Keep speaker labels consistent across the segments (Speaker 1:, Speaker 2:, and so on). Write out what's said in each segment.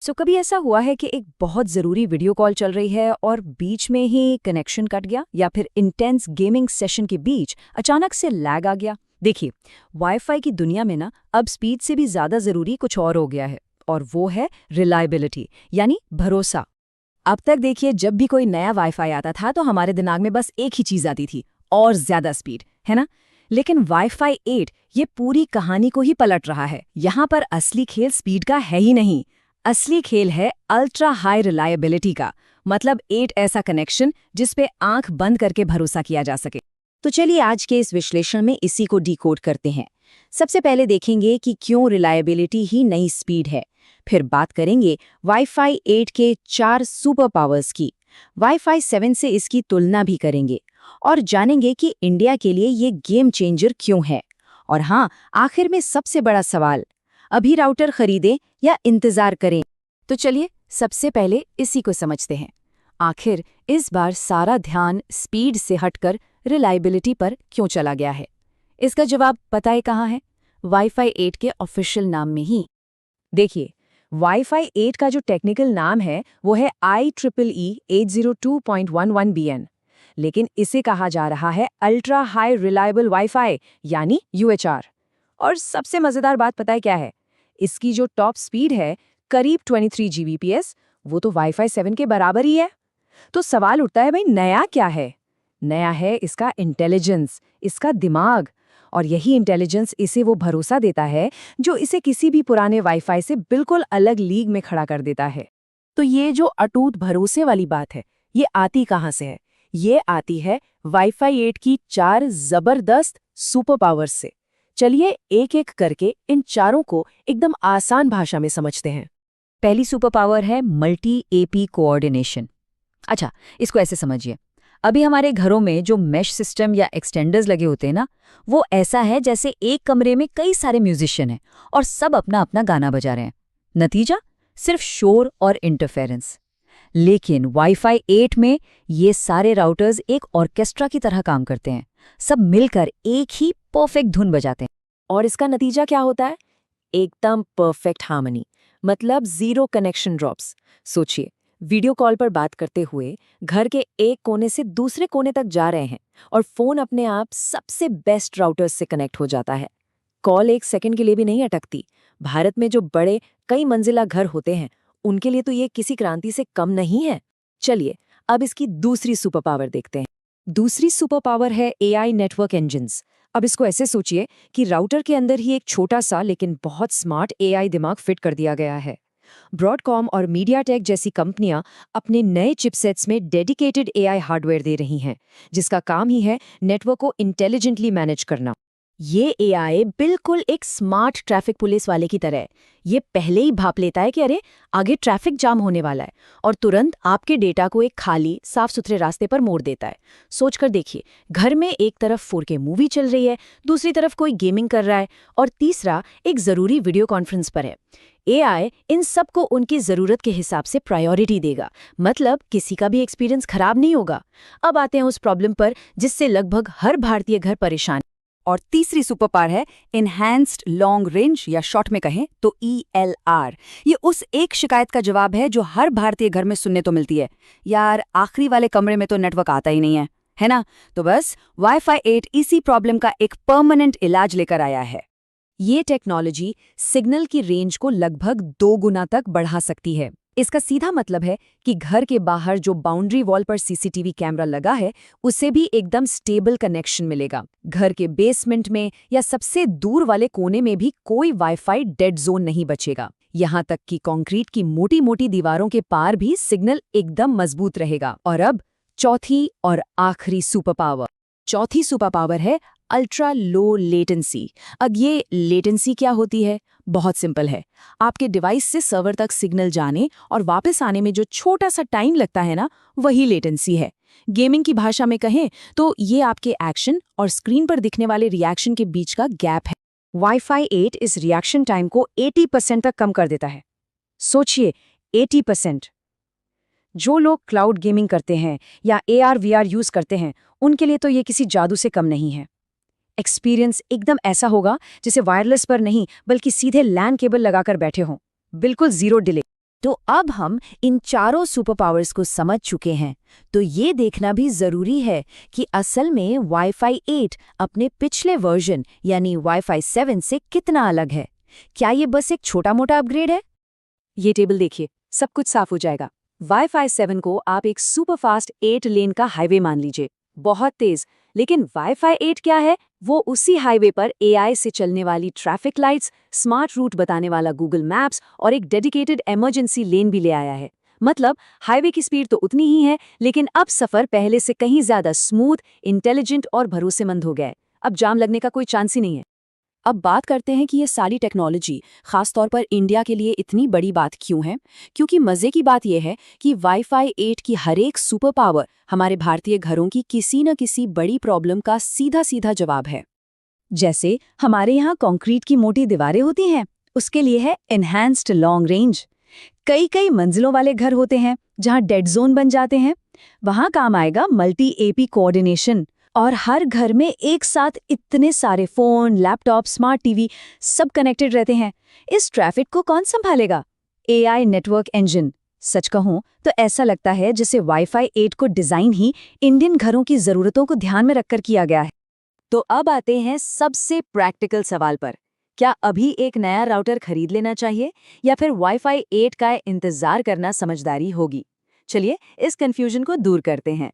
Speaker 1: कभी ऐसा हुआ है कि एक बहुत ज़रूरी वीडियो कॉल चल रही है और बीच में ही कनेक्शन कट गया, या फिर इंटेंस गेमिंग सेशन के बीच अचानक से लैग आ गया। देखिए, वाईफाई की दुनिया में ना अब स्पीड से भी ज़्यादा ज़रूरी कुछ और हो गया है, और वो है रिलायबिलिटी, यानी भरोसा। अब तक देखिए, जब भी कोई नया वाईफाई आता था तो हमारे दिमाग में बस एक ही चीज़ आती थी, और ज़्यादा स्पीड, है ना? लेकिन वाईफाई 8 ये पूरी कहानी को ही पलट रहा है। यहाँ पर असली खेल स्पीड का है ही नहीं, असली खेल है अल्ट्रा हाई रिलायबिलिटी का। मतलब 8 ऐसा कनेक्शन जिस पे आंख बंद करके भरोसा किया जा सके। तो चलिए आज के इस विश्लेषण में इसी को डिकोड करते हैं। सबसे पहले देखेंगे कि क्यों रिलायबिलिटी ही नई स्पीड है। फिर बात करेंगे वाईफाई 8 के 4 सुपर पावर्स की। वाईफाई 7 से इसकी तुलना भी करेंगे और जानेंगे कि इंडिया के लिए ये गेम चेंजर क्यों है। और हाँ, आखिर में सबसे बड़ा सवाल, अभी राउटर खरीदें या इंतजार करें? तो चलिए सबसे पहले इसी को समझते हैं। आखिर इस बार सारा ध्यान स्पीड से हटकर रिलायबिलिटी पर क्यों चला गया है? इसका जवाब पता है कहाँ है? वाईफाई 8 के ऑफिशियल नाम में ही। देखिए, वाईफाई 8 का जो टेक्निकल नाम है वो है IEEE 802.11bn, लेकिन इसे कहा जा रहा है अल्ट्रा हाई रिलायबल वाईफाई, यानी UHR। और सबसे मजेदार बात पता है क्या है? इसकी जो टॉप स्पीड है, करीब 23 Gbps, वो तो वाईफाई 7 के बराबर ही है। तो सवाल उठता है, भाई नया क्या है? नया है इसका इंटेलिजेंस, इसका दिमाग। और यही इंटेलिजेंस इसे वो भरोसा देता है जो इसे किसी भी पुराने वाईफाई से बिल्कुल अलग लीग में खड़ा कर देता है। तो ये जो अटूट भरोसे वाली बात है, ये आती कहाँ से है? ये आती है वाईफाई 8 की 4 जबरदस्त सुपर पावर्स से। चलिए एक एक करके इन चारों को एकदम आसान भाषा में समझते हैं। पहली सुपर पावर है मल्टी एपी कोऑर्डिनेशन। अच्छा, इसको ऐसे समझिए। अभी हमारे घरों में जो मेश सिस्टम या एक्सटेंडर्स लगे होते हैं ना, वो ऐसा है जैसे एक कमरे में कई सारे म्यूजिशियन हैं और सब अपना अपना गाना बजा रहे हैं। नतीजा सिर्फ शोर और इंटरफेरेंस। लेकिन वाईफाई 8 में ये सारे राउटर्स एक ऑर्केस्ट्रा की तरह काम करते हैं। सब मिलकर एक ही परफेक्ट धुन बजाते हैं। और इसका नतीजा क्या होता है? एकदम परफेक्ट हार्मनी, मतलब जीरो कनेक्शन ड्रॉप्स। सोचिए, वीडियो कॉल पर बात करते हुए घर के एक कोने से दूसरे कोने तक जा रहे हैं और फोन अपने आप सबसे बेस्ट राउटर्स से कनेक्ट हो जाता है। कॉल एक सेकंड के लिए भी नहीं अटकती। भारत में जो बड़े कई मंजिला घर होते हैं, उनके लिए तो ये किसी क्रांति से कम नहीं है। चलिए अब इसकी दूसरी सुपर पावर देखते हैं। दूसरी सुपर पावर है AI नेटवर्क इंजन्स। अब इसको ऐसे सोचिए कि राउटर के अंदर ही एक छोटा सा लेकिन बहुत स्मार्ट AI दिमाग फिट कर दिया गया है। ब्रॉडकॉम और मीडियाटेक जैसी कंपनियां अपने नए चिपसेट्स में डेडिकेटेड AI हार्डवेयर दे रही हैं, जिसका काम ही है नेटवर्क को इंटेलिजेंटली मैनेज करना। ये AI बिल्कुल एक स्मार्ट ट्रैफिक पुलिस वाले की तरह है। ये पहले ही भाप लेता है कि अरे आगे ट्रैफिक जाम होने वाला है, और तुरंत आपके डेटा को एक खाली साफ सुथरे रास्ते पर मोड़ देता है। सोचकर देखिए, घर में एक तरफ 4K मूवी चल रही है, दूसरी तरफ कोई गेमिंग कर रहा है, और तीसरा एक जरूरी वीडियो कॉन्फ्रेंस पर है। AI इन सबको उनकी जरूरत के हिसाब से प्रायोरिटी देगा, मतलब किसी का भी एक्सपीरियंस खराब नहीं होगा। अब आते हैं उस प्रॉब्लम पर जिससे लगभग हर भारतीय घर परेशान। और तीसरी सुपर पावर है इनहैंस्ड लॉन्ग रेंज, या शॉर्ट में कहें तो ELR। ये उस एक शिकायत का जवाब है जो हर भारतीय घर में सुनने तो मिलती है, यार आखिरी वाले कमरे में तो नेटवर्क आता ही नहीं है ना? तो बस वाईफाई 8 इसी प्रॉब्लम का एक परमानेंट इलाज लेकर आया है। ये टेक्नोलॉजी सिग्नल की रेंज को लगभग 2 गुना तक बढ़ा सकती है। इसका सीधा मतलब है कि घर के बाहर जो बाउंड्री वॉल पर CCTV कैमरा लगा है, उसे भी एकदम स्टेबल कनेक्शन मिलेगा। घर के बेसमेंट में या सबसे दूर वाले कोने में भी कोई वाईफाई डेड जोन नहीं बचेगा। यहाँ तक कि कंक्रीट की मोटी मोटी दीवारों के पार भी सिग्नल एकदम मजबूत रहेगा। और अब चौथी और आखिरी सुपर पावर। चौथी सुपर पावर है अल्ट्रा लो लेटेंसी। अब ये लेटेंसी क्या होती है? बहुत सिंपल है। आपके डिवाइस से सर्वर तक सिग्नल जाने और वापस आने में जो छोटा सा टाइम लगता है ना, वही लेटेंसी है। गेमिंग की भाषा में कहें तो ये आपके एक्शन और स्क्रीन पर दिखने वाले रिएक्शन के बीच का गैप है। वाईफाई 8 इस रिएक्शन टाइम को 80% तक कम कर देता है। सोचिए, 80%। जो लोग क्लाउड गेमिंग करते हैं या AR/VR यूज करते हैं, उनके लिए तो ये किसी जादू से कम नहीं है। एक्सपीरियंस एकदम ऐसा होगा जैसे वायरलेस पर नहीं बल्कि सीधे लैन केबल लगाकर बैठे हों, बिल्कुल जीरो डिले। तो अब हम इन चारों सुपर पावर्स को समझ चुके हैं, तो ये देखना भी जरूरी है कि असल में वाईफाई 8 अपने पिछले वर्जन यानी वाईफाई 7 से कितना अलग है। क्या ये बस एक छोटा मोटा अपग्रेड है? ये टेबल देखिए, सब कुछ साफ हो जाएगा। वाईफाई 7 को आप एक सुपर फास्ट 8 लेन का हाईवे मान लीजिए, बहुत तेज। लेकिन वाईफाई 8 क्या है? वो उसी हाईवे पर एआई से चलने वाली ट्रैफिक लाइट्स, स्मार्ट रूट बताने वाला गूगल मैप्स और एक डेडिकेटेड इमरजेंसी लेन भी ले आया है। मतलब हाईवे की स्पीड तो उतनी ही है, लेकिन अब सफर पहले से कहीं ज्यादा स्मूथ, इंटेलिजेंट और भरोसेमंद हो गया है। अब जाम लगने का कोई चांस ही नहीं है। अब बात करते हैं कि ये सारी टेक्नोलॉजी खासतौर पर इंडिया के लिए इतनी बड़ी बात क्यों है। क्योंकि मज़े की बात यह है कि वाईफाई 8 की हर एक सुपर पावर हमारे भारतीय घरों की किसी न किसी बड़ी प्रॉब्लम का सीधा सीधा जवाब है। जैसे हमारे यहाँ कंक्रीट की मोटी दीवारें होती हैं, उसके लिए है एनहांस्ड लॉन्ग रेंज। कई कई मंजिलों वाले घर होते हैं जहाँ डेड जोन बन जाते हैं, वहाँ काम आएगा मल्टी एपी कोऑर्डिनेशन। और हर घर में एक साथ इतने सारे फोन, लैपटॉप, स्मार्ट टीवी सब कनेक्टेड रहते हैं, इस ट्रैफिक को कौन संभालेगा? AI network engine. सच कहूं तो ऐसा लगता है जैसे वाईफाई 8 को डिजाइन ही इंडियन घरों की जरूरतों को ध्यान में रखकर किया गया है। तो अब आते हैं सबसे प्रैक्टिकल सवाल पर। क्या अभी एक नया राउटर खरीद लेना चाहिए या फिर वाईफाई 8 का इंतजार करना समझदारी होगी? चलिए इस कंफ्यूजन को दूर करते हैं।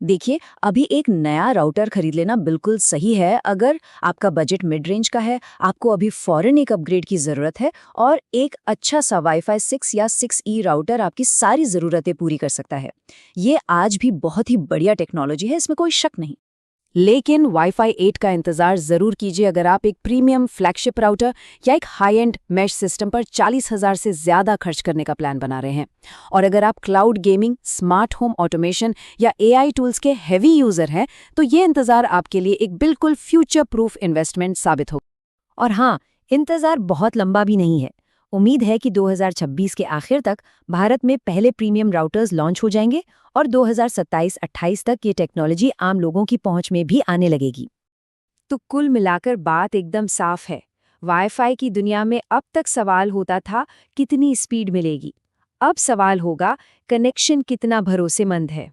Speaker 1: देखिए, अभी एक नया राउटर खरीद लेना बिल्कुल सही है अगर आपका बजट मिड रेंज का है, आपको अभी फौरन एक अपग्रेड की ज़रूरत है और एक अच्छा सा वाईफाई 6 या 6E राउटर आपकी सारी ज़रूरतें पूरी कर सकता है। ये आज भी बहुत ही बढ़िया टेक्नोलॉजी है, इसमें कोई शक नहीं। लेकिन वाईफाई 8 का इंतजार जरूर कीजिए अगर आप एक प्रीमियम फ्लैगशिप राउटर या एक हाई एंड मैश सिस्टम पर 40,000 से ज्यादा खर्च करने का प्लान बना रहे हैं। और अगर आप cloud gaming, smart home automation या एआई टूल्स के हेवी यूजर हैं, तो ये इंतजार आपके लिए एक बिल्कुल फ्यूचर प्रूफ इन्वेस्टमेंट साबित हो। और हाँ, इंतजार बहुत लंबा भी नहीं है। उम्मीद है कि 2026 के आखिर तक भारत में पहले प्रीमियम राउटर्स लॉन्च हो जाएंगे और 2027-28 तक ये टेक्नोलॉजी आम लोगों की पहुंच में भी आने लगेगी। तो कुल मिलाकर बात एकदम साफ है। वाईफाई की दुनिया में अब तक सवाल होता था कितनी स्पीड मिलेगी, अब सवाल होगा कनेक्शन कितना भरोसेमंद है।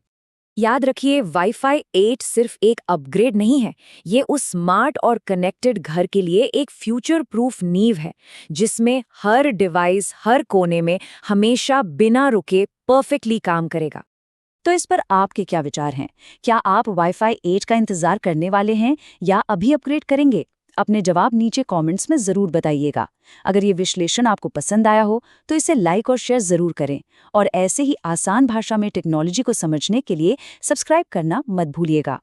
Speaker 1: याद रखिए, वाईफाई 8 सिर्फ एक अपग्रेड नहीं है, ये उस स्मार्ट और कनेक्टेड घर के लिए एक फ्यूचर प्रूफ नींव है, जिसमें हर डिवाइस हर कोने में हमेशा बिना रुके परफेक्टली काम करेगा। तो इस पर आपके क्या विचार हैं? क्या आप वाईफाई 8 का इंतजार करने वाले हैं या अभी अपग्रेड करेंगे? अपने जवाब नीचे कमेंट्स में जरूर बताइएगा। अगर ये विश्लेषण आपको पसंद आया हो तो इसे लाइक और शेयर जरूर करें और ऐसे ही आसान भाषा में टेक्नोलॉजी को समझने के लिए सब्सक्राइब करना मत भूलिएगा।